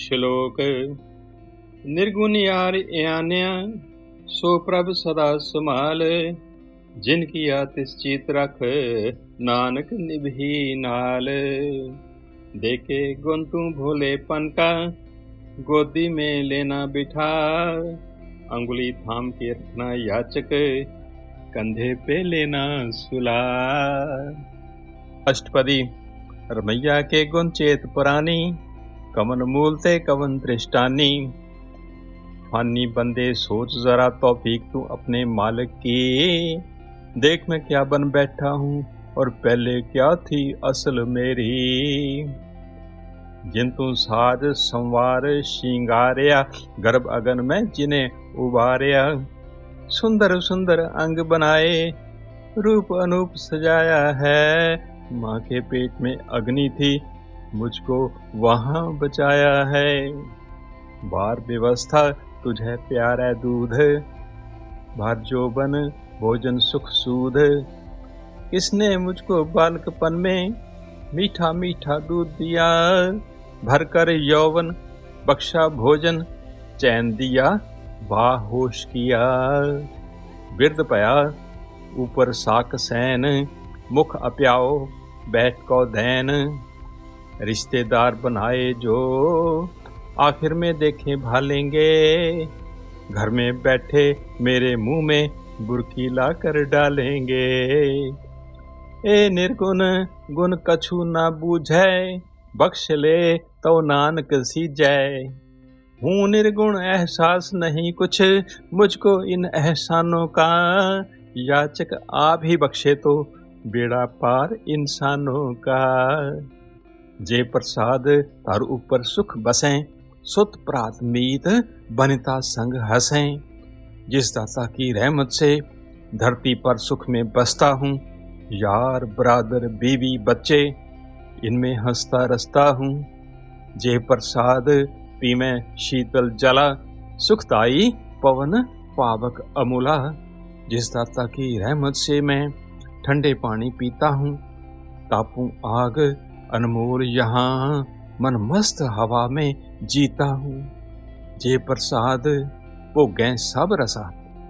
श्लोक निर्गुण यार आन्या सो प्रभ सदा समाल जिनकी आतिश चित रख नानक निभि नाल। देखे गुण तू भोलेपन का गोदी में लेना बिठा अंगुली थाम के रखना याचक कंधे पे लेना सुला। अष्टपदी रमैया के गुण चेत पुरानी कवन मूलते कवन दृष्टानी। फानी बंदे सोच जरा तौफीक तू अपने मालिक की। देख मैं क्या बन बैठा हूँ और पहले क्या थी असल मेरी। जिन तू साज संवार श्रृंगारिया गर्भ अगन में जिन्हें उबारिया। सुंदर सुंदर अंग बनाए रूप अनूप सजाया है। माँ के पेट में अग्नि थी मुझको वहाँ बचाया है। बार व्यवस्था तुझे प्यारा दूध भार जोबन भोजन सुख सूध। किसने मुझको बालकपन में मीठा मीठा दूध दिया। भर कर यौवन बख्शा भोजन चैन दिया बाहोश किया। बिरद पया ऊपर साक सैन मुख अप्याओ बैठ को दैन। रिश्तेदार बनाए जो आखिर में देखें भालेंगे। घर में बैठे मेरे मुंह में बुरकी ला कर डालेंगे। ए निर्गुण गुण कछु ना बूझै बख्श ले तो नानक सीजै। हूँ निर्गुण एहसास नहीं कुछ मुझको इन एहसानों का। याचक आप ही बख्शे तो बेड़ा पार इंसानों का। जे प्रसाद तार ऊपर सुख बसें सुत प्रात मीत बनिता संग हंसें। जिस दाता की रहमत से धरती पर सुख में बसता हूँ। यार ब्रादर बीवी बच्चे इनमें हंसता रसता हूँ। जे प्रसाद पी में शीतल जला सुखदाई पवन पावक अमूला। जिस दाता की रहमत से मैं ठंडे पानी पीता हूँ। तापूं आग अनमोल यहाँ मन मस्त हवा में जीता हूँ। जे प्रसाद भोगें सब रसा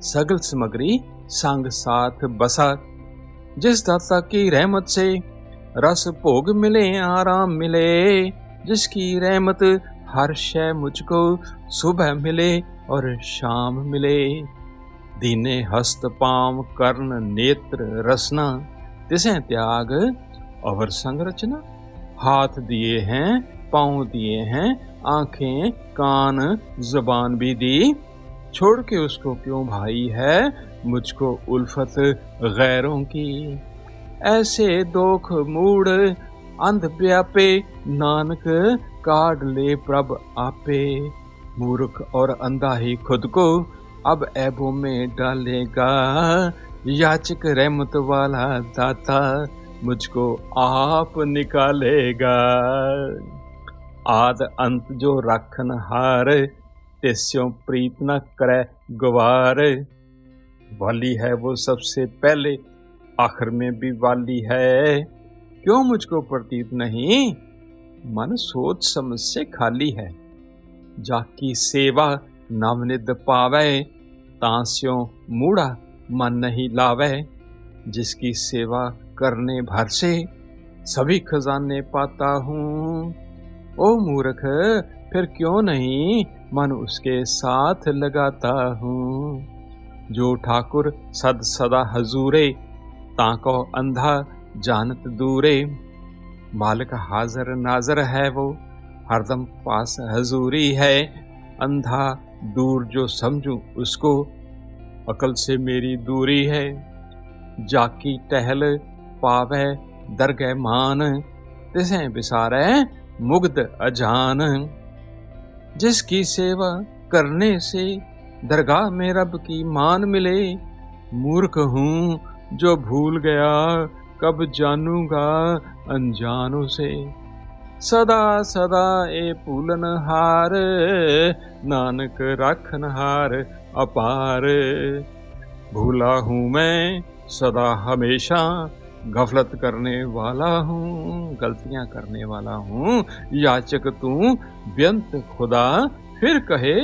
सगल सामग्री संग साथ बसा। जिस दाता की रहमत से रस भोग मिले आराम मिले। जिसकी रहमत हर शय मुझको सुबह मिले और शाम मिले। दीने हस्त पाम कर्ण नेत्र रसना तिसें त्याग और संरचना। हाथ दिए हैं पाँव दिए हैं आंखें कान जुबान भी दी। छोड़ के उसको क्यों भाई है मुझको उल्फत गैरों की। ऐसे दोख मूड अंध व्यापे नानक काढ़ ले प्रभ आपे। मूर्ख और अंधा ही खुद को अब ऐबों में डालेगा। याचक रहमत वाला दाता मुझको आप निकालेगा। आद अंत जो राखन हार तिस्यों प्रीत न करे गवार। वाली है वो सबसे पहले आखिर में भी वाली है। क्यों मुझको प्रतीत नहीं मन सोच समझ से खाली है। जाकी सेवा नवनिध पावे तांस्यों मूढ़ा मन नहीं लावे। जिसकी सेवा करने भर से सभी खजाने पाता हूँ। ओ मूर्ख फिर क्यों नहीं मन उसके साथ लगाता हूँ। जो ठाकुर सद सदा हजूरे ताको अंधा जानत दूरे। मालिक हाजर नाजर है वो हरदम पास हजूरी है। अंधा दूर जो समझूं उसको अकल से मेरी दूरी है। जाकी टहल पावे दरगह मान तिसें बिसारे मुग्ध अजान। जिसकी सेवा करने से दरगाह में रब की मान मिले। मूर्ख हूँ जो भूल गया कब जानूंगा अनजानों से। सदा सदा ए पूलन हार नानक राखन हार अपार। भूला हूँ मैं सदा हमेशा गफलत करने वाला हूँ, गलतियां करने वाला हूँ। याचक तू व्यंत खुदा, फिर कहे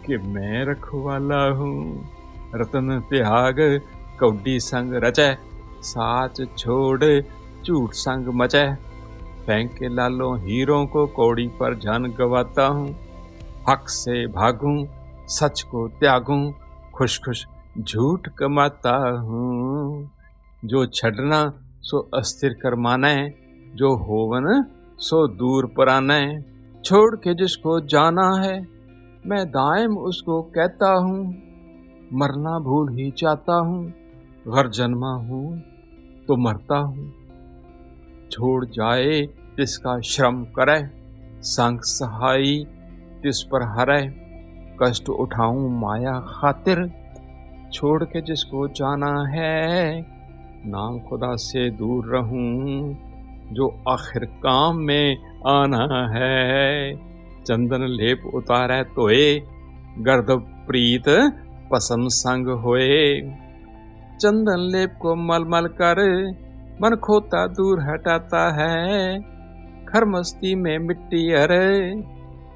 कि मैं रखवाला हूँ। रतन त्याग कौडी संग रचै, साच छोड़ झूठ संग मचै। फेंक के लालों हीरों को कौड़ी पर जान गवाता हूँ। हक से भागूं, सच को त्यागूं, खुश खुश झूठ कमाता हूँ। जो छड़ना सो अस्थिर कर माने, जो होवन सो दूर पराने। छोड़ के जिसको जाना है, मैं दायम उसको कहता हूँ। मरना भूल ही जाता हूँ, घर जन्मा हूँ तो मरता हूँ। छोड़ जाए जिसका श्रम करे, संग सहाई तिस पर हरे। कष्ट उठाऊं माया खातिर, छोड़ के जिसको जाना है। नाम खुदा से दूर रहूं, जो आखिर काम में आना है। चंदन लेप उतारे तोए, गर्द प्रीत पसम संग होए। चंदन लेप को मलमल कर, मन खोता दूर हटाता है। खर मस्ती में मिट्टी अरे,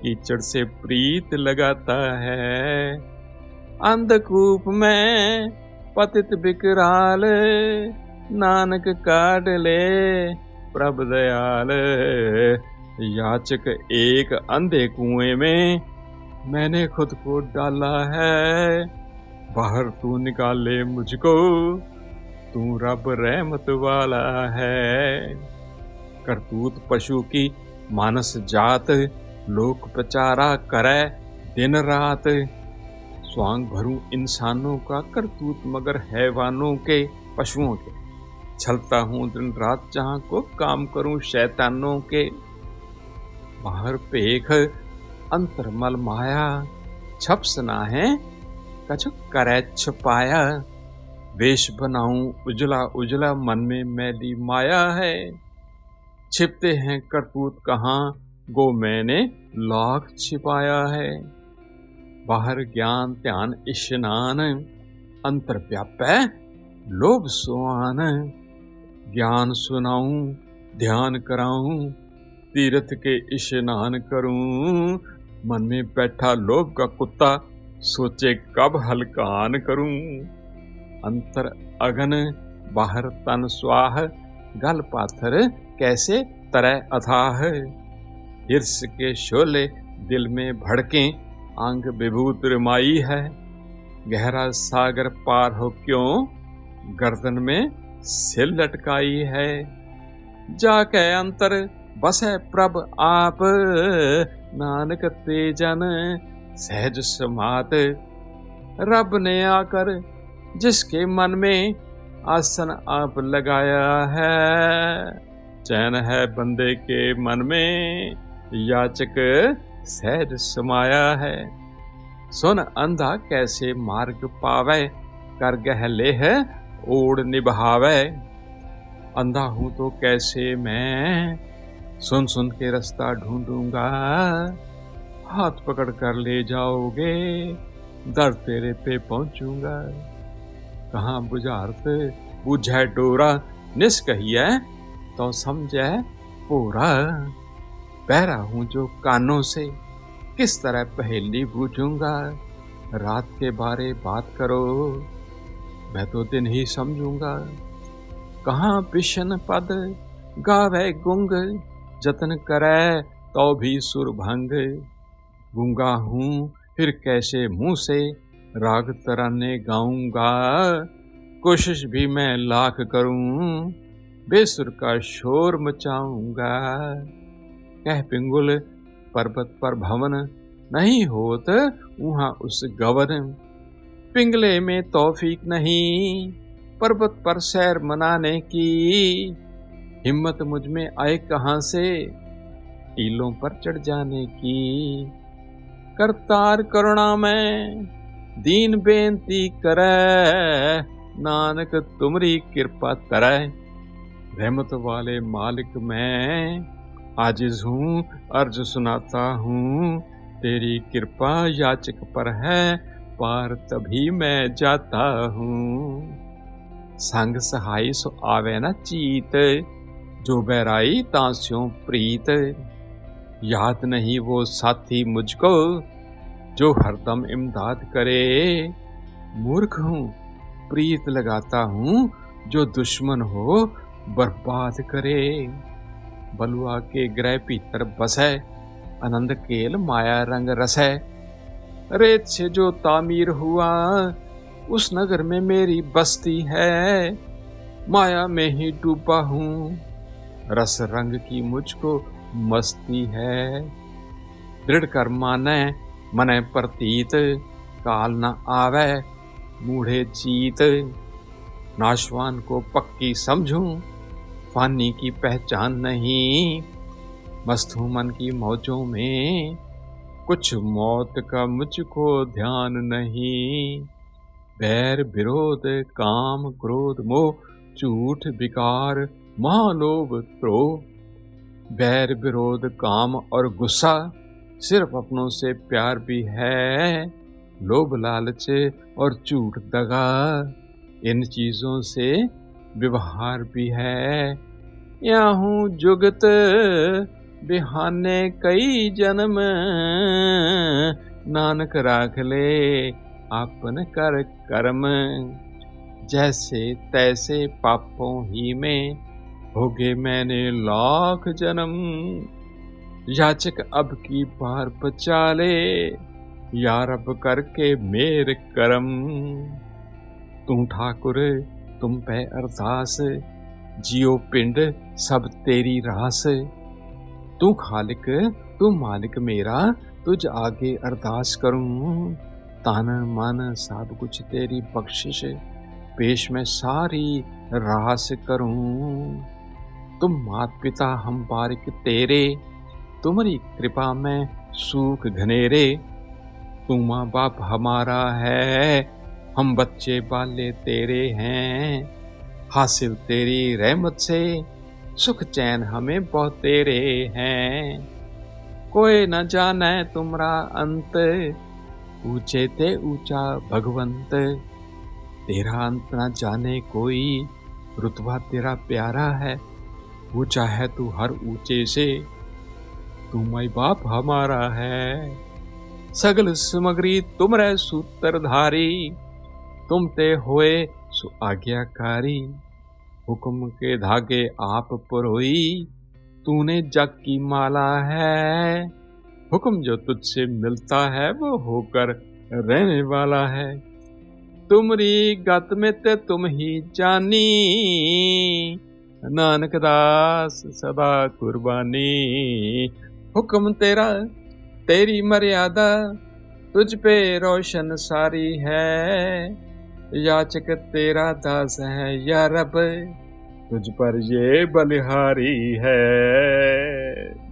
कीचड़ से प्रीत लगाता है। अंधकूप में पतित विकराल, नानक काट ले प्रभु दयाल। याचक एक अंधे कुएं में, मैंने खुद को डाला है। बाहर तू निकाले मुझको, तू रब रहमत वाला है। करतूत पशु की मानस जात, लोक प्रचारा करे दिन रात। स्वांग भरूं इंसानों का करतूत, मगर हैवानों के पशुओं के। छलता हूँ दिन रात जहाँ को, काम करूं शैतानों के। बाहर पेख अंतर मल माया, छप सना है कछु करे छुपाया। वेश बनाऊं उजला उजला, मन में मैली माया है। छिपते हैं करतूत कहाँ, गो मैंने लाख छिपाया है। बाहर ज्ञान ध्यान इश्नान, अंतर व्यापै लोभ सुआन। ज्ञान सुनाऊं ध्यान कराऊं, तीर्थ के इश्नान करूं। मन में बैठा लोभ का कुत्ता, सोचे कब हलकान करूं। अंतर अगन बाहर तन स्वाह, गल पाथर कैसे तरह अथाह। हिर्स के शोले दिल में भड़के, अंग विभूत रमाई है। गहरा सागर पार हो क्यों, गर्दन में सिर लटकाई है। जाके अंतर बसे प्रभ आप, नानक तेजन सहज समात। रब ने आकर जिसके मन में, आसन आप लगाया है। चैन है बंदे के मन में, याचक सहज समाया है। सुन अंधा कैसे मार्ग पावे, कर गहले है ओढ़ निभावे। अंधा हूं तो कैसे मैं, सुन सुन के रास्ता ढूंढूंगा। हाथ पकड़ कर ले जाओगे, दर तेरे पे पहुंचूंगा। कहाँ बुझारत बुझै डोरा, निस कहिए तो समझे पूरा। बहरा हूं जो कानों से, किस तरह पहेली बूझूंगा। रात के बारे बात करो, मैं तो दिन ही समझूंगा। कहाँ बिशन पद गावे गुंग, जतन करे तो भी सुर भंग। गूंगा हूं फिर कैसे मुंह से, राग तराने गाऊंगा। कोशिश भी मैं लाख करूं, बेसुर का शोर मचाऊंगा। कह पिंगुल पर्वत पर भवन, नहीं होत वहां उस गवन। पिंगले में तौफीक नहीं, पर्वत पर सैर मनाने की। हिम्मत मुझ में आए कहां से, टीलों पर चढ़ जाने की। करतार करुणा में दीन बेनती करे, नानक तुमरी कृपा तरै। रहमत वाले मालिक मैं आजिज हूँ, अर्ज सुनाता हूँ। तेरी कृपा याचक पर है, पार तभी मैं जाता हूँ। संग सहाई सो आवे न चीत, जो बैराई तांस्यों प्रीत। याद नहीं वो साथी मुझको, जो हरदम इमदाद करे। मूर्ख हूँ प्रीत लगाता हूँ, जो दुश्मन हो बर्बाद करे। बलुआ के ग्रह भीतर बसै, आनंद केल माया रंग रसै। रेत से जो तामीर हुआ, उस नगर में मेरी बस्ती है। माया में ही डूबा हूँ, रस रंग की मुझको मस्ती है। दृढ़ कर माने मने प्रतीत, काल न आवे मूढ़े जीत। नाशवान को पक्की समझूं, फानी की पहचान नहीं। मस्त हूं मन की मौजों में, कुछ मौत का मुझको ध्यान नहीं। बैर विरोध काम क्रोध मोह, झूठ विकार महालोभ क्रोध। बैर विरोध काम और गुस्सा, सिर्फ अपनों से प्यार भी है। लोभ लालच और झूठ दगा, इन चीजों से व्यवहार भी है। या हूँ जुगत बिहाने कई जन्म, नानक राख ले आपन कर कर्म। जैसे तैसे पापों ही में, होगे मैंने लाख जन्म। याचक अब की बार बचा ले, या रब करके मेर करम। तू ठाकुर तुम पे अरदास, जियो पिंड सब तेरी रास। तू खालिक तू मालिक मेरा, तुझ आगे अरदास करूं। तन मन सब कुछ तेरी बख्शिश, पेश में सारी रास करूं। तुम मात पिता हम बारिक तेरे, तुम्हारी कृपा में सूख घनेरे। तू माँ बाप हमारा है, हम बच्चे बाले तेरे हैं। हासिल तेरी रहमत से, सुख चैन हमें बहुत तेरे हैं। कोई न जाने तुमरा अंत, ऊंचे ते ऊंचा भगवंत। तेरा अंत न जाने कोई, रुतबा तेरा प्यारा है। ऊंचा है तू हर ऊंचे से, तू माई बाप हमारा है। सगल सामग्री तुमरे सूत्रधारी, तुम ते होए सो आज्ञाकारी। हुक्म के धागे आप पुरोई, तूने जग की माला है। हुक्म जो तुझसे मिलता है, वो होकर रहने वाला है। तुमरी गत में ते तुम ही जानी, नानक दास सदा कुर्बानी। हुक्म तेरा तेरी मर्यादा, तुझ पे रोशन सारी है। याचक तेरा दास है या रब, तुझ पर ये बलिहारी है।